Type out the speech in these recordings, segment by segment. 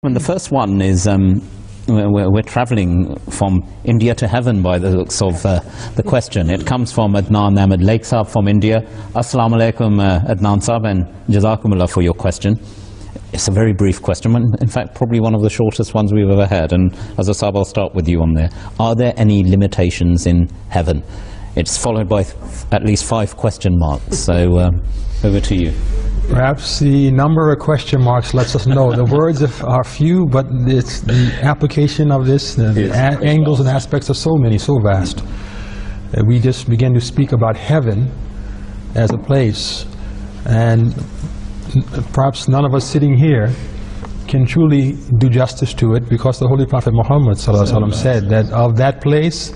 And the first one is we're traveling from India to heaven by the looks of the question. It comes from Adnan Ahmed Lake Saab from India. Assalamu alaikum Adnan Saab, and Jazakumullah for your question. It's a very brief question, in fact probably one of the shortest ones we've ever had, and as a Saab I'll start with you on there. Are there any limitations in heaven? It's followed by at least 5 question marks, so over to you. Perhaps the number of question marks lets us know. The words are few, but it's the application of this, the angles and aspects are so many, so vast. We just begin to speak about heaven as a place, and perhaps none of us sitting here can truly do justice to it, because the Holy Prophet Muhammad ﷺ said that of that place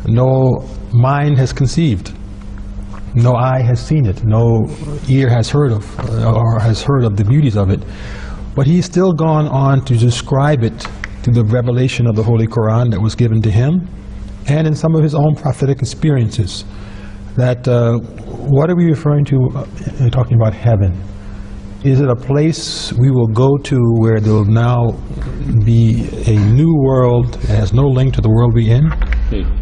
no mind has conceived, no eye has seen it, no ear has heard of the beauties of it. But he's still gone on to describe it through the revelation of the Holy Quran that was given to him, and in some of his own prophetic experiences. That what are we referring to in talking about heaven? Is it a place we will go to where there will now be a new world that has no link to the world we're in?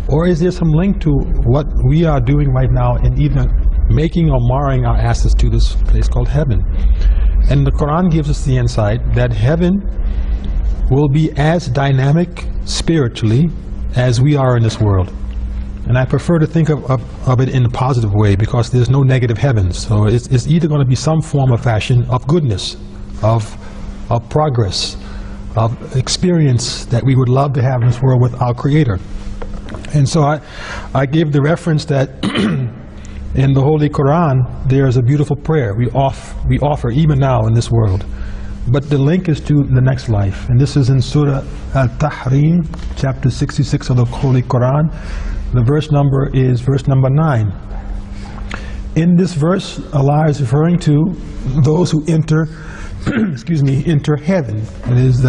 Or is there some link to what we are doing right now in either making or marring our access to this place called heaven? And the Quran gives us the insight that heaven will be as dynamic spiritually as we are in this world. And I prefer to think of it in a positive way, because there's no negative heavens. So it's either going to be some form of fashion of goodness, of progress, of experience that we would love to have in this world with our Creator. And so I give the reference that in the Holy Quran there's a beautiful prayer we offer even now in this world. But the link is to the next life. And this is in Surah Al-Tahrim, chapter 66 of the Holy Quran. The verse number is verse number 9. In this verse, Allah is referring to those who enter, excuse me, enter heaven. It is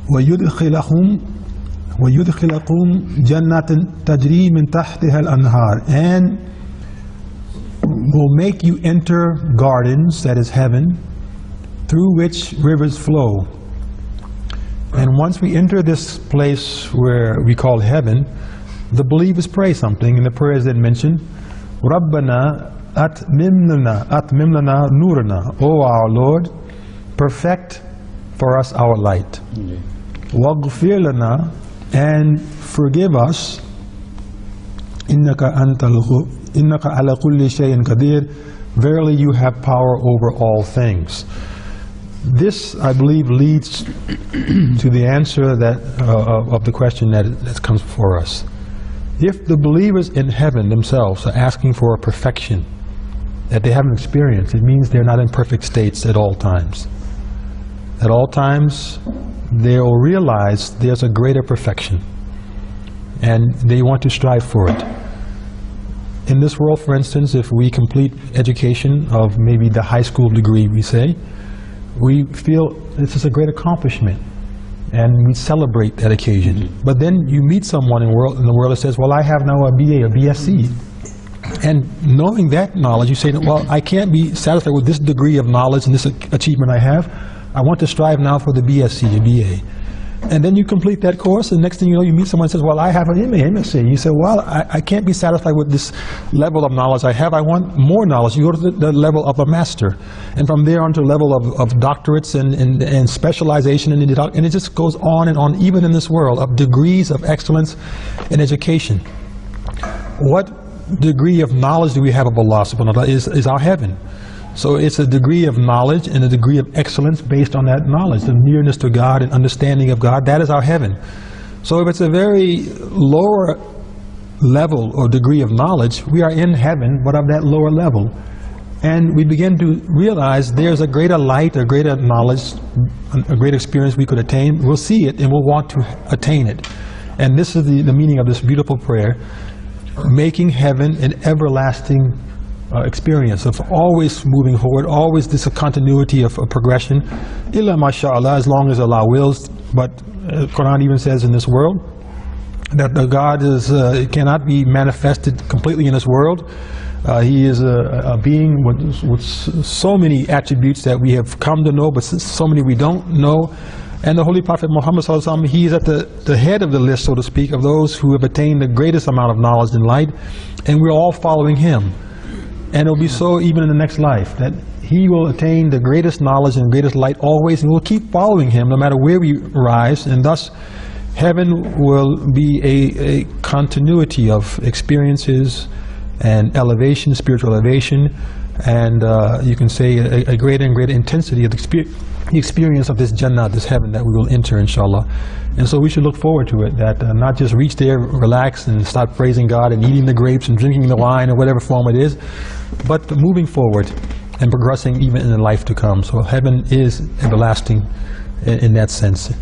وَيُدْخِلَكُمْ جَنَّةٍ تَجْرِي مِنْ تَحْتِهَا الْأَنْهَارِ, and will make you enter gardens, that is heaven, through which rivers flow. And once we enter this place where we call heaven, the believers pray something, and the prayers that mention, Rabbana atmim lana nurana, O our Lord, perfect for us our light. Waghfir lana, and forgive us, innaka ala kulli shay'in qadir, verily you have power over all things. This, I believe, leads to the answer that of the question that comes before us. If the believers in heaven themselves are asking for a perfection that they haven't experienced, it means they're not in perfect states at all times. At all times, they will realize there's a greater perfection, and they want to strive for it. In this world, for instance, if we complete education of maybe the high school degree, we say, we feel this is a great accomplishment, and we celebrate that occasion. But then you meet someone in the world that says, well, I have now a BA, a BSc. And knowing that knowledge, you say, well, I can't be satisfied with this degree of knowledge and this achievement I have. I want to strive now for the BSc, the BA. And then you complete that course, and next thing you know, you meet someone who says, well, I have an MSc. You say, well, I can't be satisfied with this level of knowledge I have. I want more knowledge. You go to the level of a master. And from there on to the level of doctorates and specialization, and it just goes on and on, even in this world, of degrees of excellence in education. What degree of knowledge do we have of Allah subhanahu wa ta'ala is our heaven. So it's a degree of knowledge and a degree of excellence based on that knowledge, the nearness to God and understanding of God. That is our heaven. So if it's a very lower level or degree of knowledge, we are in heaven, but of that lower level. And we begin to realize there's a greater light, a greater knowledge, a greater experience we could attain. We'll see it and we'll want to attain it. And this is the meaning of this beautiful prayer, making heaven an everlasting experience of always moving forward, always this continuity of progression, illa masha'Allah, as long as Allah wills. But Quran even says in this world that the God cannot be manifested completely in this world He is a being with so many attributes that we have come to know, but so many we don't know. And the Holy Prophet Muhammad sallallahu alaihi wasallam, he is at the head of the list, so to speak, of those who have attained the greatest amount of knowledge and light, and we're all following him. And it will be so even in the next life, that he will attain the greatest knowledge and greatest light always, and we'll keep following him no matter where we rise, and thus heaven will be a continuity of experiences and elevation, spiritual elevation, and you can say a greater and greater intensity of the experience of this Jannah, this heaven that we will enter, inshallah. And so we should look forward to it, that not just reach there, relax, and start praising God and eating the grapes and drinking the wine or whatever form it is, but moving forward and progressing even in the life to come. So heaven is everlasting in that sense.